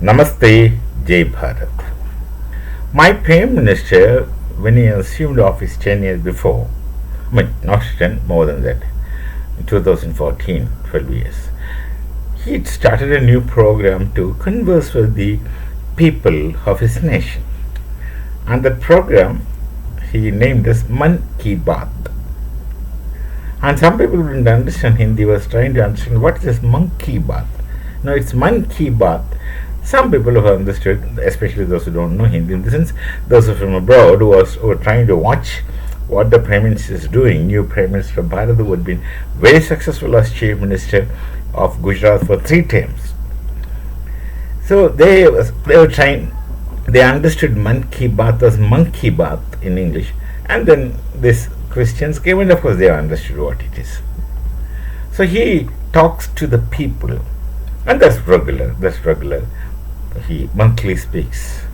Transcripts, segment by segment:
Namaste, Jai Bharat. My Prime Minister, when he assumed office 10 years before, not 10, more than that, in 2014, 12 years, he started a new program to converse with the people of his nation. And that program he named as Ki Baat. And some people didn't understand Hindi, was trying to understand what is this Ki Baat. No, it's Ki Baat. Some people who understood, especially those who don't know Hindi, in the sense those from abroad who were trying to watch what the Prime Minister is doing, new Prime Minister of Bharat, who had been very successful as Chief Minister of Gujarat for 3 terms. So they were trying, they understood Ki Baat as Ki Baat in English, and then these Christians came, and of course they understood what it is. So he talks to the people, and that's regular. He monthly speaks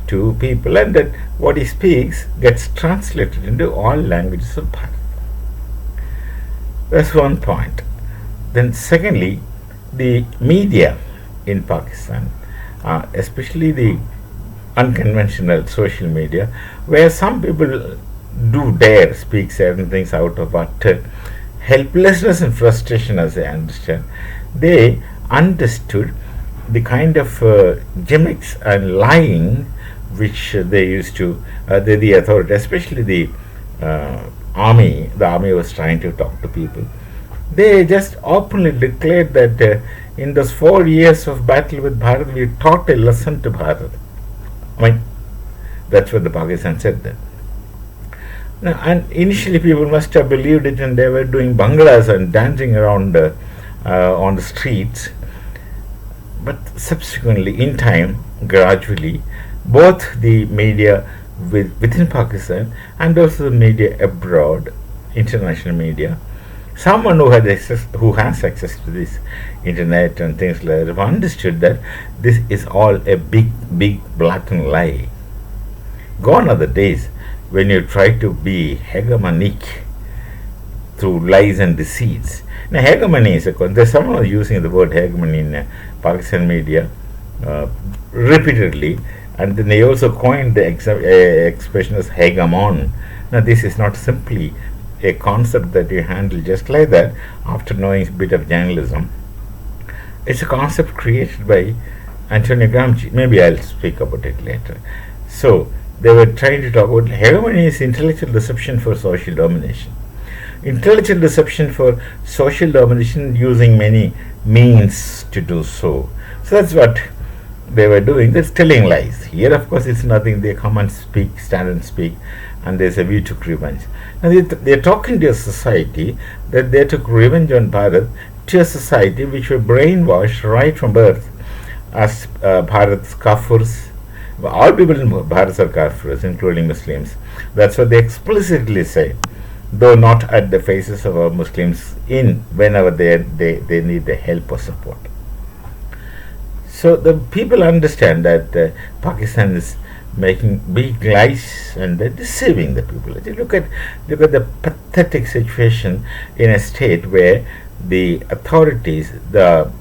to people, and that what he speaks gets translated into all languages of Bharat. That's one point. Then secondly, the media in Pakistan, especially the unconventional social media, where some people do dare speak certain things out of utter helplessness and frustration, as I understand, they understood the kind of gimmicks and lying which they used to, the authority, especially the army was trying to talk to people. They just openly declared that in those 4 years of battle with Bharat, we taught a lesson to Bharat. That's what the Pakistan said then. Now, and initially people must have believed it, and they were doing banglas and dancing around on the streets. But subsequently, in time, gradually, both the media within Pakistan and also the media abroad, international media, someone who has access to this internet and things like that, have understood that this is all a big blatant lie. Gone are the days when you try to be hegemonic through lies and deceits. Now, hegemony is there's someone who's using the word hegemony in Pakistan media repeatedly, and then they also coined the expression as hegemon. Now, this is not simply a concept that you handle just like that after knowing a bit of journalism. It's a concept created by Antonio Gramsci. Maybe I'll speak about it later. So, they were trying to talk about hegemony is intellectual deception for social domination. Intellectual deception for social domination using many means to do so. So that's what they were doing. That's telling lies. Here, of course, it's nothing. They come and speak, stand and speak, and they say, we took revenge. Now, they're talking to a society that they took revenge on Bharat, to a society which were brainwashed right from birth as Bharat's kafirs. All people in Bharat are kafirs, including Muslims. That's what they explicitly say, though not at the faces of our Muslims whenever they need the help or support. So the people understand that Pakistan is making big lies and they're deceiving the people. Look at the pathetic situation in a state where the authorities are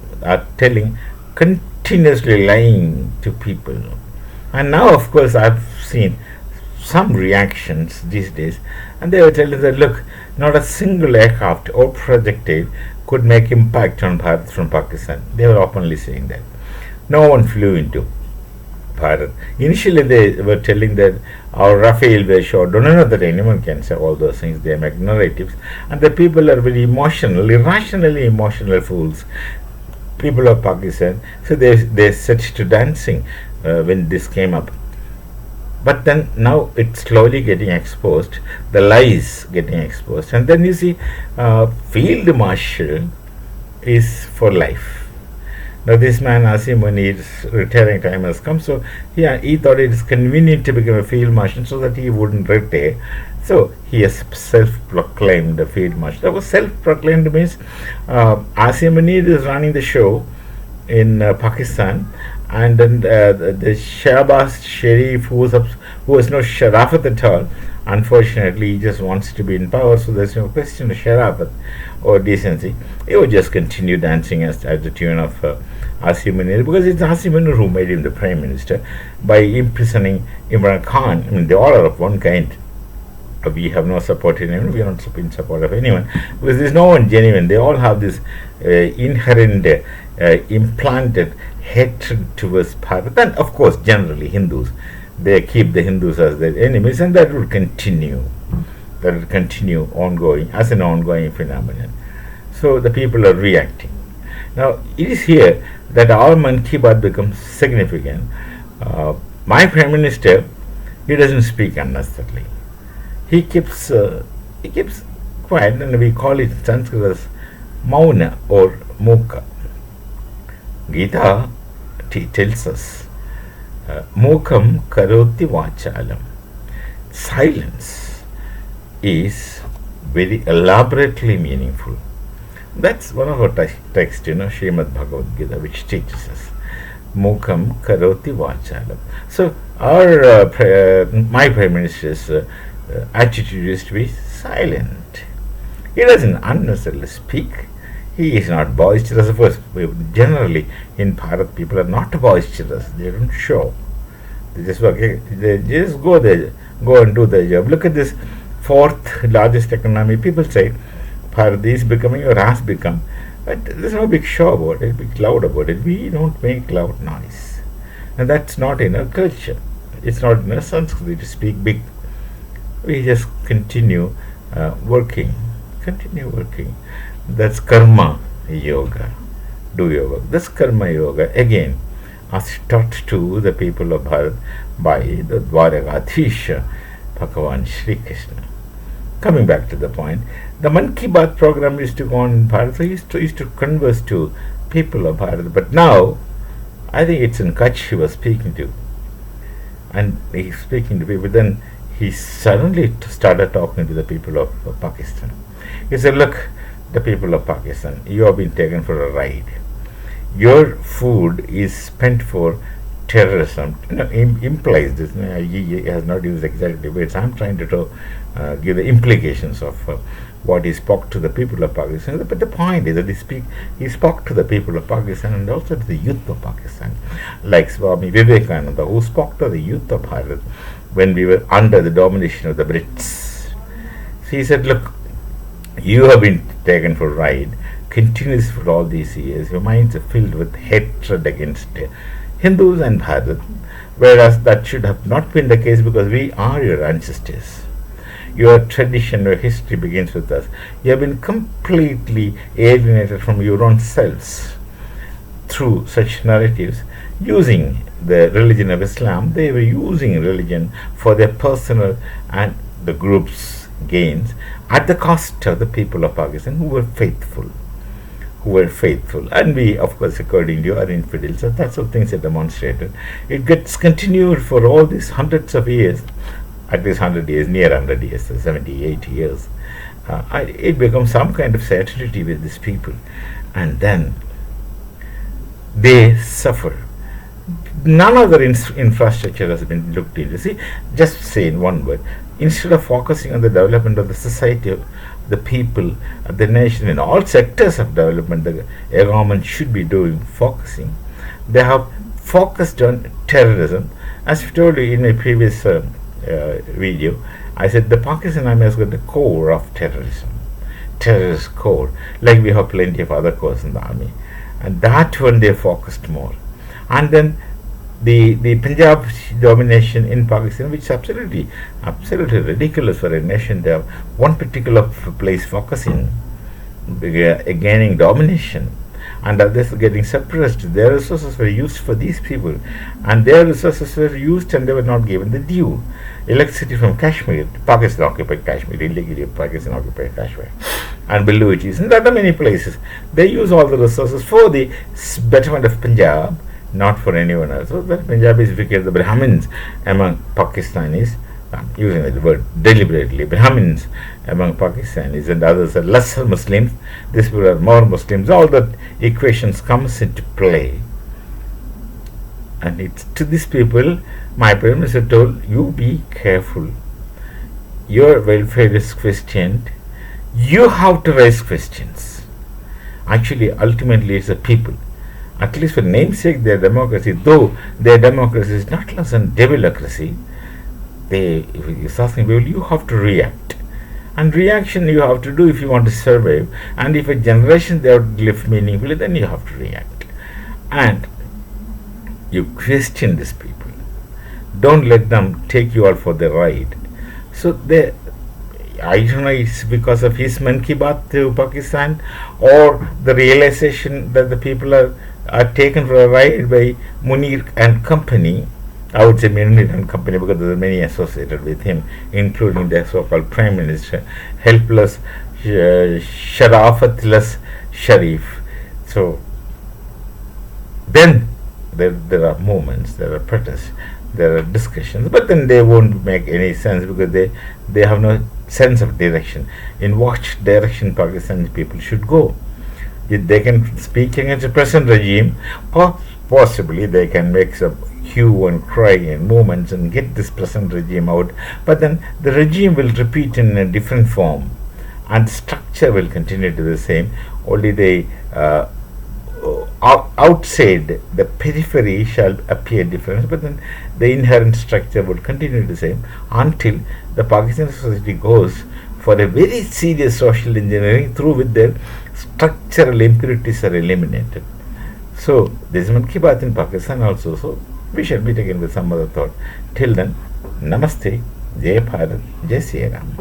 continuously lying to people. And now, of course, I've seen some reactions these days, and they were telling that, look, not a single aircraft or projectile could make impact on Bharat from Pakistan. They were openly saying that. No one flew into Bharat. Initially, they were telling that our Rafale were shot. Don't know that anyone can say all those things. They make narratives, and the people are very emotional, irrationally emotional fools. People of Pakistan, so they set to dancing when this came up. But then now it's slowly getting exposed, the lies getting exposed, and then you see field marshal is for life. Now this man Asim, when his retiring time has come, so he thought it is convenient to become a field marshal so that he wouldn't retire. So he has self-proclaimed the field marshal. That was self-proclaimed means Asim Munir is running the show in Pakistan, and then the Shahbaz Sharif, who has no Sharafat at all, unfortunately he just wants to be in power, so there's no question of Sharafat or decency. He would just continue dancing at the tune of Asim Munir, because it's Asim Munir who made him the Prime Minister by imprisoning Imran Khan. I mean, they all are of one kind. We have no support in anyone, we are not in support of anyone, because there is no one genuine. They all have this inherent, implanted hatred towards Bharat, and of course, generally Hindus. They keep the Hindus as their enemies, and that will continue. That will continue ongoing as an ongoing phenomenon. So the people are reacting. Now, it is here that our Man Ki Baat becomes significant. My Prime Minister, he doesn't speak unnecessarily. He keeps quiet, and we call it in Sanskrit as Mauna or Mukha. Gita tells us, Mukham karoti vachalam. Silence is very elaborately meaningful. That's one of our texts, Srimad Bhagavad Gita, which teaches us. Mukham karoti vachalam. So, my Prime Minister's attitude is to be silent. He doesn't unnecessarily speak. He is not boisterous. Of course, generally in Bharat, people are not boisterous. They don't show. They just go there, go and do their job. Look at this fourth largest economy. People say Bharat is becoming or has become, but there's no big show about it, big loud about it. We don't make loud noise, and that's not in our culture. It's not in our Sanskrit to speak big. We just continue working. Continue working. That's karma yoga. Do your work. That's karma yoga. Again, as taught to the people of Bharat by the Dwaragatheesha, Bhagavan Shri Krishna. Coming back to the point, the Man Ki Baat program used to go on in Bharat. So he used to converse to people of Bharat. But now, I think it's in Kutch he was speaking to. And he's speaking to people. Then he suddenly started talking to the people of Pakistan. He said, look, the people of Pakistan, you have been taken for a ride. Your food is spent for terrorism. Implies this. He has not used exactly words. I'm trying to give the implications of what he spoke to the people of Pakistan. But the point is that he spoke to the people of Pakistan and also to the youth of Pakistan, like Swami Vivekananda, who spoke to the youth of Bharat when we were under the domination of the Brits. So he said, look, you have been taken for a ride continuously for all these years. Your minds are filled with hatred against Hindus and Bharat, whereas that should have not been the case because we are your ancestors. Your tradition, your history begins with us. You have been completely alienated from your own selves through such narratives. Using the religion of Islam, they were using religion for their personal and the group's gains at the cost of the people of Pakistan who were faithful. And we, of course, according to you, are infidels. So that's how things are demonstrated. It gets continued for all these hundreds of years, at least 100 years, near 100 years, 70, 80 years. It becomes some kind of satirity with these people. And then they suffer. None other infrastructure has been looked into. See, just say in one word, instead of focusing on the development of the society, of the people, of the nation, in all sectors of development, the government should be focusing. They have focused on terrorism. As I told you in my previous video, I said the Pakistan Army has got the core of terrorism, terrorist core, like we have plenty of other cores in the army, and that one they focused more. And then the Punjab domination in Pakistan, which is absolutely ridiculous for a nation to have one particular place focusing, gaining domination, and others getting suppressed. Their resources were used for these people, and their resources were used and they were not given the due. Electricity from Kashmir, Pakistan occupied Kashmir, illegally Pakistan occupied Kashmir, and Baluchis, and other many places. They use all the resources for the betterment of Punjab, not for anyone else. So the Punjabis became the Brahmins among Pakistanis, using the word deliberately, Brahmins among Pakistanis, and others are lesser Muslims. These people are more Muslims. All that equations comes into play. And it's to these people, my Prime Minister told, you be careful. Your welfare is questioned. You have to raise questions. Actually, ultimately, it's the people. At least for namesake, their democracy, though their democracy is not less than democracy, if it's asking people, you have to react. And reaction you have to do if you want to survive. And if a generation they have lived meaningfully, then you have to react. And you question these people. Don't let them take you out for the ride. So they, I don't know, it's because of his Ki Baat to Pakistan, or the realization that the people are taken for a ride by Munir and company. I would say Munir and company because there are many associated with him, including the so-called Prime Minister, helpless, sharafatless Sharif. So then there are movements, there are protests, there are discussions, but then they won't make any sense because they have no sense of direction. In what direction Pakistani people should go? If they can speak against the present regime, or possibly they can make some hue and cry and movements and get this present regime out, but then the regime will repeat in a different form and structure will continue to the same, only the outside, the periphery shall appear different, but then the inherent structure would continue the same until the Pakistani society goes for a very serious social engineering through which their structural impurities are eliminated. So this is Ki Baat in Pakistan also, so we shall be taken with some other thought. Till then, Namaste, Jai Bharat, Jai Sri Ram.